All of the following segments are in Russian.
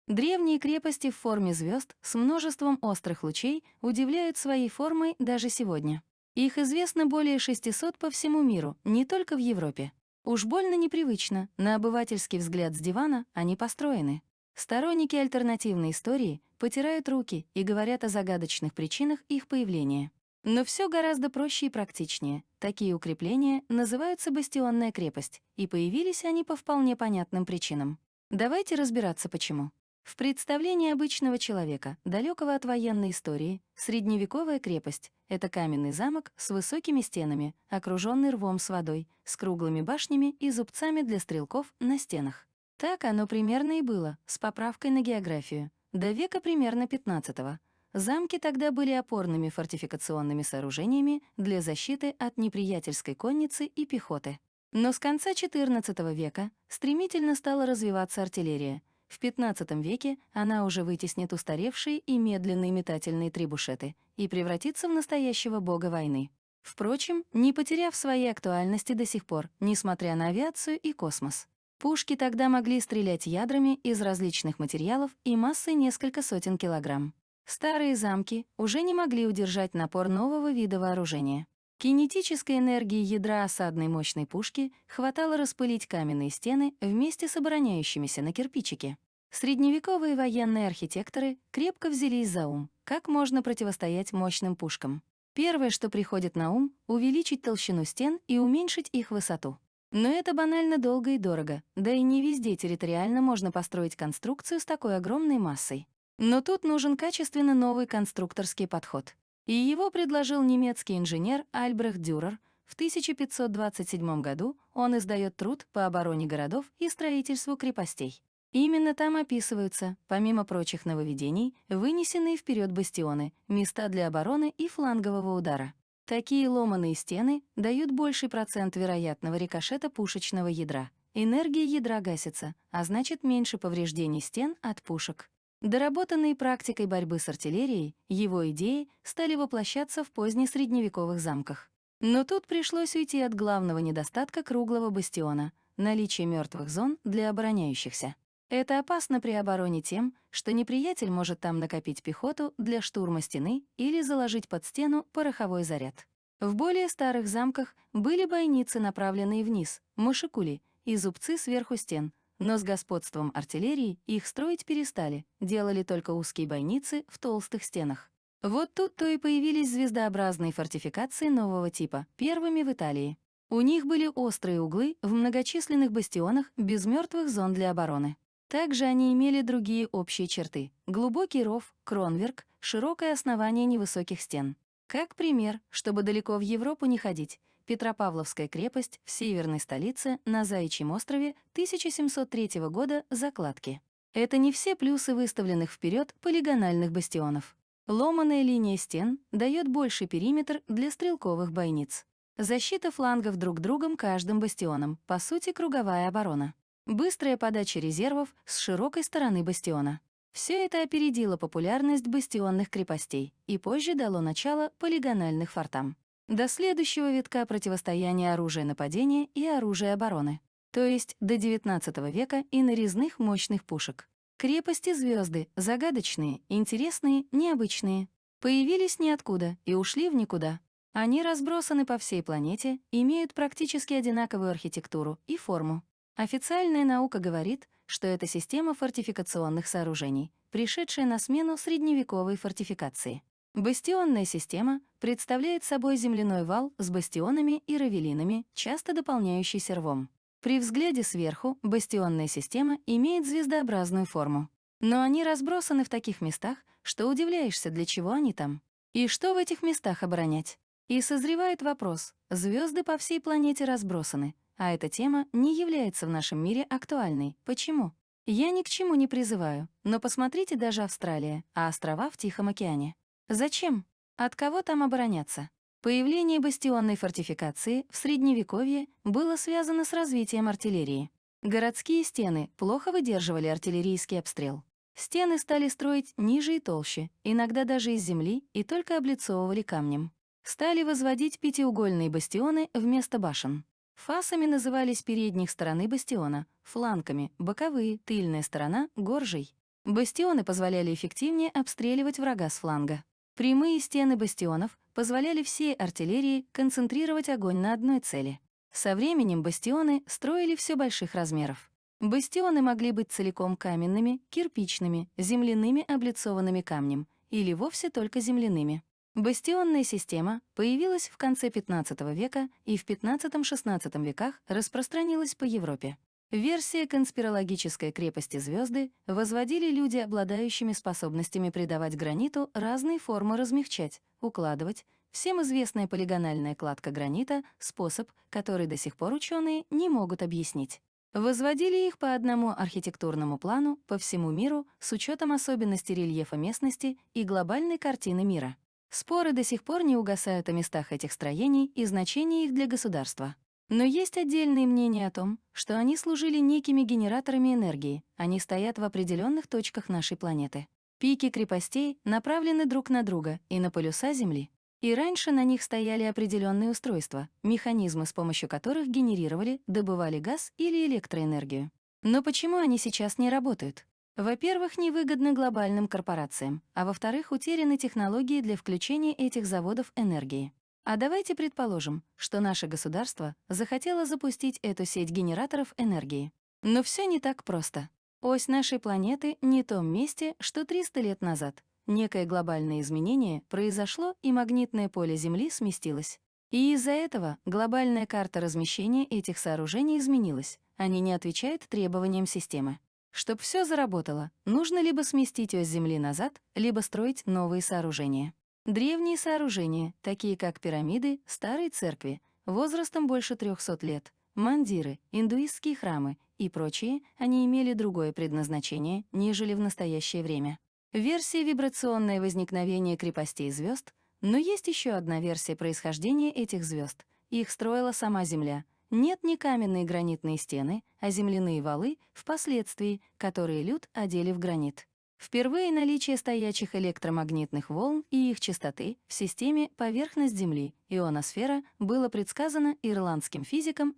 Древние крепости в форме звезд с множеством острых лучей удивляют своей формой даже сегодня. Их известно более 600 по всему миру, не только в Европе. Уж больно непривычно, на обывательский взгляд с дивана они построены. Сторонники альтернативной истории потирают руки и говорят о загадочных причинах их появления. Но все гораздо проще и практичнее. Такие укрепления называются бастионная крепость, и появились они по вполне понятным причинам. Давайте разбираться, почему. В представлении обычного человека, далекого от военной истории, средневековая крепость — это каменный замок с высокими стенами, окруженный рвом с водой, с круглыми башнями и зубцами для стрелков на стенах. Так оно примерно и было, с поправкой на географию, до века примерно 15-го. Замки тогда были опорными фортификационными сооружениями для защиты от неприятельской конницы и пехоты. Но с конца XIV века стремительно стала развиваться артиллерия. В XV веке она уже вытеснит устаревшие и медленные метательные трибушеты и превратится в настоящего бога войны. Впрочем, не потеряв своей актуальности до сих пор, несмотря на авиацию и космос. Пушки тогда могли стрелять ядрами из различных материалов и массой несколько сотен килограмм. Старые замки уже не могли удержать напор нового вида вооружения. Кинетической энергии ядра осадной мощной пушки хватало распылить каменные стены вместе с обороняющимися на кирпичике. Средневековые военные архитекторы крепко взялись за ум, как можно противостоять мощным пушкам. Первое, что приходит на ум — увеличить толщину стен и уменьшить их высоту. Но это банально долго и дорого, да и не везде территориально можно построить конструкцию с такой огромной массой. Но тут нужен качественно новый конструкторский подход. И его предложил немецкий инженер Альбрехт Дюрер. В 1527 году он издает труд по обороне городов и строительству крепостей. Именно там описываются, помимо прочих нововведений, вынесенные вперед бастионы, места для обороны и флангового удара. Такие ломаные стены дают больший процент вероятного рикошета пушечного ядра. Энергия ядра гасится, а значит меньше повреждений стен от пушек. Доработанные практикой борьбы с артиллерией, его идеи стали воплощаться в позднесредневековых замках. Но тут пришлось уйти от главного недостатка круглого бастиона — наличия мертвых зон для обороняющихся. Это опасно при обороне тем, что неприятель может там накопить пехоту для штурма стены или заложить под стену пороховой заряд. В более старых замках были бойницы, направленные вниз, мушикули, и зубцы сверху стен, но с господством артиллерии их строить перестали, делали только узкие бойницы в толстых стенах. Вот тут-то и появились звездообразные фортификации нового типа, первыми в Италии. У них были острые углы в многочисленных бастионах без мертвых зон для обороны. Также они имели другие общие черты: глубокий ров, кронверк, широкое основание невысоких стен. Как пример, чтобы далеко в Европу не ходить, Петропавловская крепость в северной столице на Заячьем острове 1703 года закладки. Это не все плюсы выставленных вперед полигональных бастионов. Ломаная линия стен дает больший периметр для стрелковых бойниц. Защита флангов друг другом каждым бастионом, по сути, круговая оборона. Быстрая подача резервов с широкой стороны бастиона. Все это опередило популярность бастионных крепостей и позже дало начало полигональных фортам. До следующего витка противостояния оружия нападения и оружия обороны, то есть до XIX века и нарезных мощных пушек. Крепости-звезды, загадочные, интересные, необычные, появились ниоткуда и ушли в никуда. Они разбросаны по всей планете, имеют практически одинаковую архитектуру и форму. Официальная наука говорит, что это система фортификационных сооружений, пришедшая на смену средневековой фортификации. Бастионная система представляет собой земляной вал с бастионами и равелинами, часто дополняющийся рвом. При взгляде сверху бастионная система имеет звездообразную форму. Но они разбросаны в таких местах, что удивляешься, для чего они там. И что в этих местах оборонять? И созревает вопрос: звезды по всей планете разбросаны, а эта тема не является в нашем мире актуальной. Почему? Я ни к чему не призываю, но посмотрите даже Австралия, а острова в Тихом океане. Зачем? От кого там обороняться? Появление бастионной фортификации в Средневековье было связано с развитием артиллерии. Городские стены плохо выдерживали артиллерийский обстрел. Стены стали строить ниже и толще, иногда даже из земли, и только облицовывали камнем. Стали возводить пятиугольные бастионы вместо башен. Фасами назывались передних стороны бастиона, фланками — боковые, тыльная сторона — горжей. Бастионы позволяли эффективнее обстреливать врага с фланга. Прямые стены бастионов позволяли всей артиллерии концентрировать огонь на одной цели. Со временем бастионы строили все больших размеров. Бастионы могли быть целиком каменными, кирпичными, земляными, облицованными камнем или вовсе только земляными. Бастионная система появилась в конце XV века и в XV-XVI веках распространилась по Европе. Версия конспирологической крепости звезды возводили люди, обладающими способностями придавать граниту разные формы, размягчать, укладывать. Всем известная полигональная кладка гранита — способ, который до сих пор ученые не могут объяснить. Возводили их по одному архитектурному плану по всему миру с учетом особенностей рельефа местности и глобальной картины мира. Споры до сих пор не угасают о местах этих строений и значении их для государства. Но есть отдельные мнения о том, что они служили некими генераторами энергии, они стоят в определенных точках нашей планеты. Пики крепостей направлены друг на друга и на полюса Земли. И раньше на них стояли определенные устройства, механизмы, с помощью которых генерировали, добывали газ или электроэнергию. Но почему они сейчас не работают? Во-первых, невыгодны глобальным корпорациям, а во-вторых, утеряны технологии для включения этих заводов энергии. А давайте предположим, что наше государство захотело запустить эту сеть генераторов энергии. Но все не так просто. Ось нашей планеты не в том месте, что 300 лет назад. Некое глобальное изменение произошло, и магнитное поле Земли сместилось. И из-за этого глобальная карта размещения этих сооружений изменилась. Они не отвечают требованиям системы. Чтобы все заработало, нужно либо сместить ось Земли назад, либо строить новые сооружения. Древние сооружения, такие как пирамиды, старые церкви, возрастом больше 300 лет, мандиры, индуистские храмы и прочие, они имели другое предназначение, нежели в настоящее время. Версия вибрационное возникновение крепостей звезд, но есть еще одна версия происхождения этих звезд. Их строила сама Земля. Нет не каменные гранитные стены, а земляные валы, впоследствии, которые люд одели в гранит. Впервые наличие стоячих электромагнитных волн и их частоты в системе поверхность Земли, ионосфера, было предсказано ирландским физиком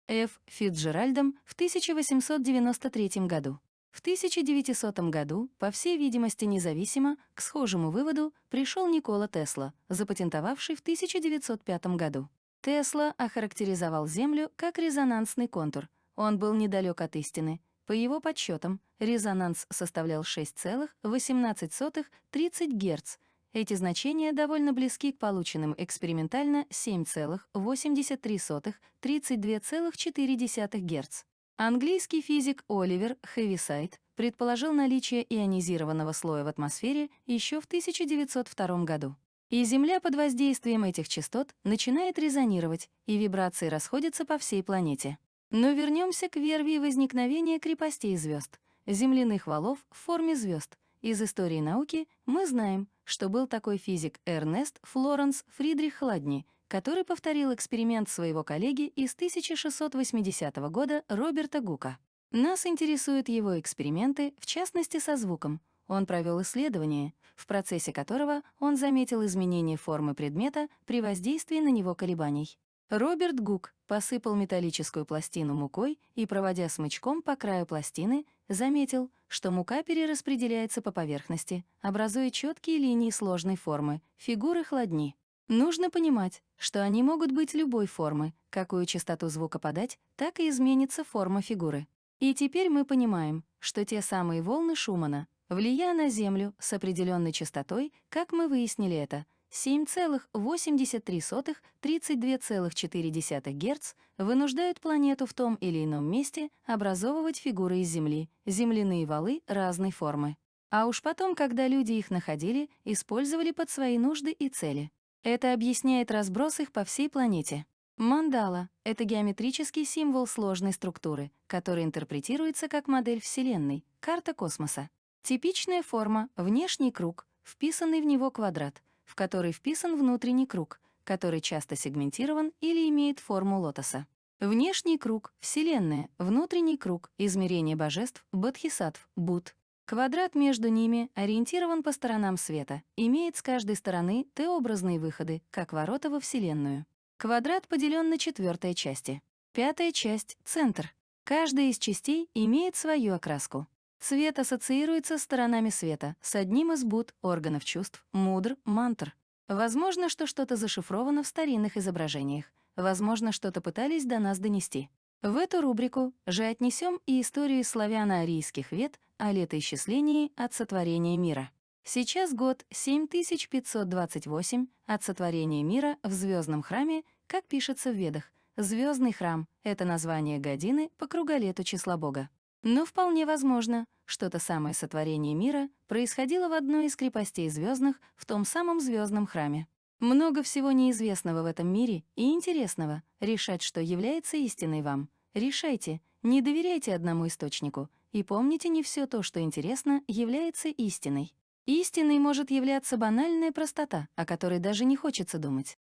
Ф. Фицджеральдом в 1893 году. В 1900 году, по всей видимости независимо, к схожему выводу пришел Никола Тесла, запатентовавший в 1905 году. Тесла охарактеризовал Землю как резонансный контур. Он был недалек от истины. По его подсчетам, резонанс составлял 6,18-30 Гц. Эти значения довольно близки к полученным экспериментально 7,83-32,4 Гц. Английский физик Оливер Хэвисайд предположил наличие ионизированного слоя в атмосфере еще в 1902 году. И Земля под воздействием этих частот начинает резонировать, и вибрации расходятся по всей планете. Но вернемся к версии возникновения крепостей звезд, земляных валов в форме звезд. Из истории науки мы знаем, что был такой физик Эрнест Флоренс Фридрих Хладни, который повторил эксперимент своего коллеги из 1680 года Роберта Гука. Нас интересуют его эксперименты, в частности со звуком. Он провел исследование, в процессе которого он заметил изменение формы предмета при воздействии на него колебаний. Роберт Гук посыпал металлическую пластину мукой и, проводя смычком по краю пластины, заметил, что мука перераспределяется по поверхности, образуя четкие линии сложной формы, фигуры хладни. Нужно понимать, что они могут быть любой формы, какую частоту звука подать, так и изменится форма фигуры. И теперь мы понимаем, что те самые волны Шумана, влияя на Землю с определенной частотой, как мы выяснили это, 7,83-32,4 Гц, вынуждают планету в том или ином месте образовывать фигуры из Земли, земляные валы разной формы. А уж потом, когда люди их находили, использовали под свои нужды и цели. Это объясняет разброс их по всей планете. Мандала — это геометрический символ сложной структуры, который интерпретируется как модель Вселенной, карта космоса. Типичная форма — внешний круг, вписанный в него квадрат, в который вписан внутренний круг, который часто сегментирован или имеет форму лотоса. Внешний круг — Вселенная, внутренний круг — измерение божеств, бодхисаттв, Будд. Квадрат между ними ориентирован по сторонам света, имеет с каждой стороны Т-образные выходы, как ворота во Вселенную. Квадрат поделен на 4 части. 5-я часть — центр. Каждая из частей имеет свою окраску. Цвет ассоциируется с сторонами света, с одним из Будд, органов чувств, мудр, мантр. Возможно, что что-то зашифровано в старинных изображениях. Возможно, что-то пытались до нас донести. В эту рубрику же отнесем и историю славяно-арийских вет о летоисчислении от сотворения мира. Сейчас год 7528 от сотворения мира в звездном храме, как пишется в Ведах. Звездный храм — это название годины по круголету числа Бога. Но вполне возможно, что то самое сотворение мира происходило в одной из крепостей звездных в том самом звездном храме. Много всего неизвестного в этом мире и интересного. Решать, что является истиной вам. Решайте, не доверяйте одному источнику. И помните, не все то, что интересно, является истиной. Истиной может являться банальная простота, о которой даже не хочется думать.